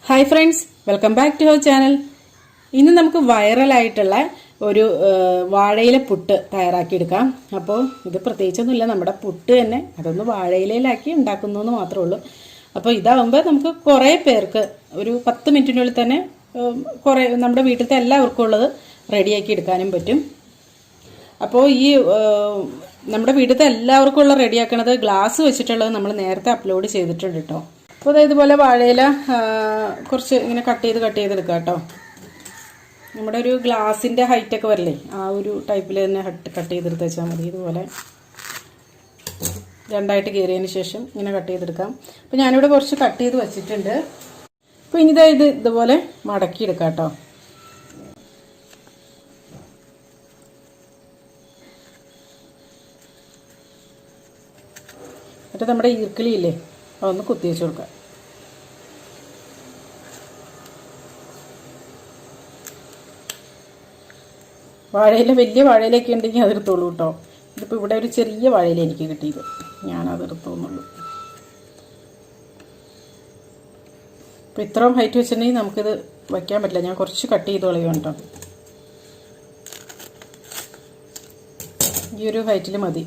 Hi friends, welcome back to our channel. ഇന്ന് നമുക്ക് വൈറലായിട്ടുള്ള ഒരു വാഴയില പുട്ട് തയ്യാറാക്കിയെടുക്കാം. അപ്പോൾ ഇത് പ്രത്യേകിച്ചൊന്നുമില്ല, നമ്മുടെ പുട്ട് തന്നെ അതൊന്ന് വാഴയിലയിലാക്കി ഉണ്ടാക്കുന്നു എന്ന് മാത്രമേ ഉള്ളൂ. അപ്പോൾ ഇതാവുമ്പോൾ നമുക്ക് കുറേ പേർക്ക് ഒരു 10 മിനിറ്റിനുള്ളിൽ തന്നെ കുറേ നമ്മുടെ വീട്ടിലത്തെ എല്ലാവർക്കും ഉള്ളത് റെഡിയാക്കി എടുക്കാനും പറ്റും. അപ്പോൾ ഈ നമ്മുടെ വീട്ടിലത്തെ എല്ലാവർക്കും ഉള്ള റെഡിയാക്കണത് ഗ്ലാസ് വെച്ചിട്ടുള്ളത് നമ്മൾ നേരത്തെ അപ്ലോഡ് ചെയ്തിട്ടുണ്ട് കേട്ടോ. അപ്പോൾ ഇതുപോലെ വാഴയില കുറച്ച് ഇങ്ങനെ കട്ട് ചെയ്തെടുക്കുക കേട്ടോ. നമ്മുടെ ഒരു ഗ്ലാസിൻ്റെ ഹൈറ്റൊക്കെ വരില്ലേ, ആ ഒരു ടൈപ്പിൽ തന്നെ കട്ട് ചെയ്തെടുത്ത് വെച്ചാൽ മതി. ഇതുപോലെ രണ്ടായിട്ട് കീറിയതിന് ശേഷം ഇങ്ങനെ കട്ട് ചെയ്തെടുക്കാം. അപ്പോൾ ഞാനിവിടെ കുറച്ച് കട്ട് ചെയ്ത് വെച്ചിട്ടുണ്ട്. അപ്പോൾ ഇനി ഇതുപോലെ മടക്കിയെടുക്കാം കേട്ടോ. എന്നിട്ട് നമ്മുടെ ഈർക്കിളിയില്ലേ അതൊന്ന് കുത്തി വെച്ച് കൊടുക്കാം. വാഴയില വലിയ വാഴയിലൊക്കെ ഉണ്ടെങ്കിൽ അതെടുത്തോളൂ കേട്ടോ. ഇതിപ്പോൾ ഇവിടെ ഒരു ചെറിയ വാഴയില എനിക്ക് കിട്ടിയത്, ഞാനതെടുത്തോന്നുള്ളൂ. അപ്പോൾ ഇത്രയും ഹൈറ്റ് വെച്ചിട്ടുണ്ടെങ്കിൽ നമുക്കിത് വയ്ക്കാൻ പറ്റില്ല. ഞാൻ കുറച്ച് കട്ട് ചെയ്ത് കളയും കേട്ടോ. ഈ ഒരു ഹൈറ്റിൽ മതി.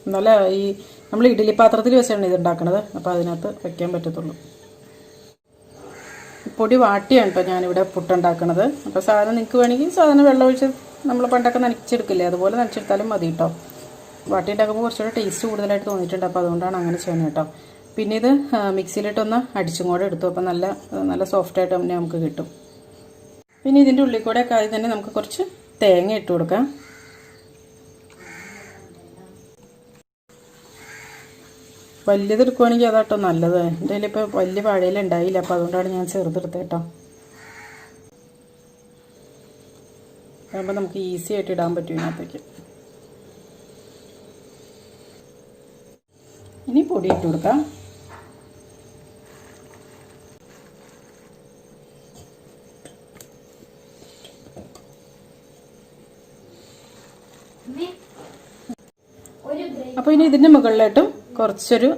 എന്നാലും ഈ നമ്മൾ ഇഡ്ഡലി പാത്രത്തിൽ വെച്ചാണ് ഇത് ഉണ്ടാക്കുന്നത്, അപ്പോൾ അതിനകത്ത് വയ്ക്കാൻ പറ്റത്തുള്ളൂ. പൊടി വാട്ടിയാണ് കേട്ടോ ഞാനിവിടെ പുട്ടുണ്ടാക്കുന്നത്. അപ്പോൾ സാധനം നിങ്ങൾക്ക് വേണമെങ്കിൽ സാധനം വെള്ളം ഒഴിച്ച് നമ്മൾ പണ്ടൊക്കെ നനച്ചെടുക്കില്ലേ, അതുപോലെ നനച്ചെടുത്താലും മതി കേട്ടോ. വാട്ടി ഉണ്ടാക്കുമ്പോൾ കുറച്ചുകൂടെ ടേസ്റ്റ് കൂടുതലായിട്ട് തോന്നിയിട്ടുണ്ട്, അപ്പോൾ അതുകൊണ്ടാണ് അങ്ങനെ ചെയ്യുന്നത് കേട്ടോ. പിന്നെ ഇത് മിക്സിയിലിട്ടൊന്ന് അടിച്ചും കൂടെ എടുത്തു, അപ്പോൾ നല്ല സോഫ്റ്റായിട്ട് തന്നെ നമുക്ക് കിട്ടും. പിന്നെ ഇതിൻ്റെ ഉള്ളിൽ കൂടെ ഒക്കെ ആദ്യം തന്നെ നമുക്ക് കുറച്ച് തേങ്ങ ഇട്ട് കൊടുക്കാം. വലിയത് എടുക്കുവാണെങ്കിൽ അതാട്ടോ നല്ലത്. എൻ്റെ കയ്യിൽ ഇപ്പോൾ വലിയ വാഴയില ഉണ്ടായില്ല, അപ്പോൾ അതുകൊണ്ടാണ് ഞാൻ ചെറുതെടുത്തത് കേട്ടോ. അതാകുമ്പോൾ നമുക്ക് ഈസി ആയിട്ട് ഇടാൻ പറ്റും ഇതിനകത്തേക്ക്. ഇനി പൊടി ഇട്ട് കൊടുക്കാം. അപ്പോൾ ഇനി ഇതിൻ്റെ മുകളിലായിട്ടും കുറച്ചൊരു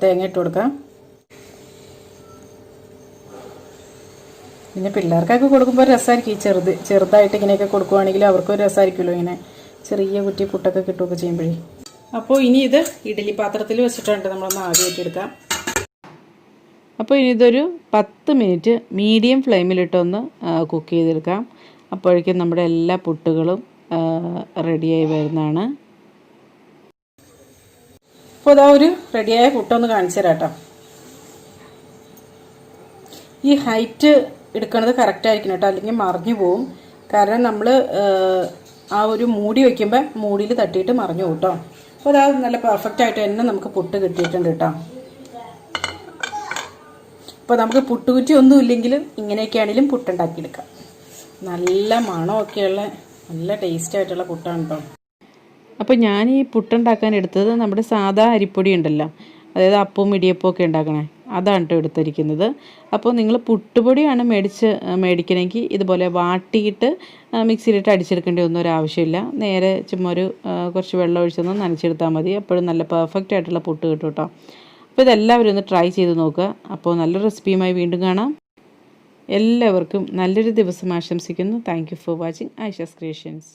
തേങ്ങ ഇട്ട് കൊടുക്കാം. പിന്നെ പിള്ളേർക്കൊക്കെ കൊടുക്കുമ്പോൾ രസമായിരിക്കും. ഈ ചെറുതായിട്ട് ഇങ്ങനെയൊക്കെ കൊടുക്കുവാണെങ്കിൽ അവർക്കും രസമായിരിക്കുമല്ലോ, ഇങ്ങനെ ചെറിയ കുറ്റി പുട്ടൊക്കെ കിട്ടുകയൊക്കെ ചെയ്യുമ്പോഴേ. അപ്പോൾ ഇനി ഇത് ഇഡ്ഡലി പാത്രത്തിൽ വെച്ചിട്ടുണ്ട് നമ്മളൊന്ന് ആവിയേറ്റെടുക്കാം. അപ്പോൾ ഇനി ഇതൊരു 10 മിനിറ്റ് മീഡിയം ഫ്ലെയിമിലിട്ടൊന്ന് കുക്ക് ചെയ്തെടുക്കാം. അപ്പോഴേക്കും നമ്മുടെ എല്ലാ പുട്ടുകളും റെഡിയായി വരുന്നതാണ്. അപ്പോൾ അതാ ഒരു റെഡിയായ പുട്ടൊന്ന് കാണിച്ചു തരാം കേട്ടോ. ഈ ഹൈറ്റ് എടുക്കുന്നത് കറക്റ്റ് ആയിരിക്കണം കേട്ടോ, അല്ലെങ്കിൽ മറിഞ്ഞു പോവും. കാരണം നമ്മൾ ആ ഒരു മൂടി വയ്ക്കുമ്പോൾ മൂടിയിൽ തട്ടിയിട്ട് മറിഞ്ഞു പോകും കേട്ടോ. അപ്പോൾ അതാ നല്ല പെർഫെക്റ്റ് ആയിട്ട് തന്നെ നമുക്ക് പുട്ട് കിട്ടിയിട്ടുണ്ട് കേട്ടോ. അപ്പോൾ നമുക്ക് പുട്ടുകുറ്റി ഒന്നും ഇല്ലെങ്കിലും ഇങ്ങനെയൊക്കെയാണെങ്കിലും പുട്ടുണ്ടാക്കിയെടുക്കാം. നല്ല മണമൊക്കെയുള്ള നല്ല ടേസ്റ്റ് ആയിട്ടുള്ള പുട്ടാണ് കേട്ടോ. അപ്പോൾ ഞാൻ ഈ പുട്ടുണ്ടാക്കാൻ എടുത്തത് നമ്മുടെ സാധാ അരിപ്പൊടി ഉണ്ടല്ലോ, അതായത് അപ്പവും ഇടിയപ്പവും ഒക്കെ ഉണ്ടാക്കണേ, അതാണ് കേട്ടോ എടുത്തിരിക്കുന്നത്. അപ്പോൾ നിങ്ങൾ പുട്ടുപൊടിയാണ് മേടിക്കണമെങ്കിൽ ഇതുപോലെ വാട്ടിയിട്ട് മിക്സിയിലിട്ട് അടിച്ചെടുക്കേണ്ട ഒന്നും ഒരു ആവശ്യമില്ല. നേരെ ചുമ്മാ കുറച്ച് വെള്ളം ഒഴിച്ചൊന്ന് നനച്ചെടുത്താൽ മതി. അപ്പോഴും നല്ല പെർഫെക്റ്റ് ആയിട്ടുള്ള പുട്ട് കിട്ടും കേട്ടോ. അപ്പോൾ ഇതെല്ലാവരും ഒന്ന് ട്രൈ ചെയ്ത് നോക്കുക. അപ്പോൾ നല്ല റെസിപ്പിയുമായി വീണ്ടും കാണാം. എല്ലാവർക്കും നല്ലൊരു ദിവസം ആശംസിക്കുന്നു. Thank you for watching Aisha's creations.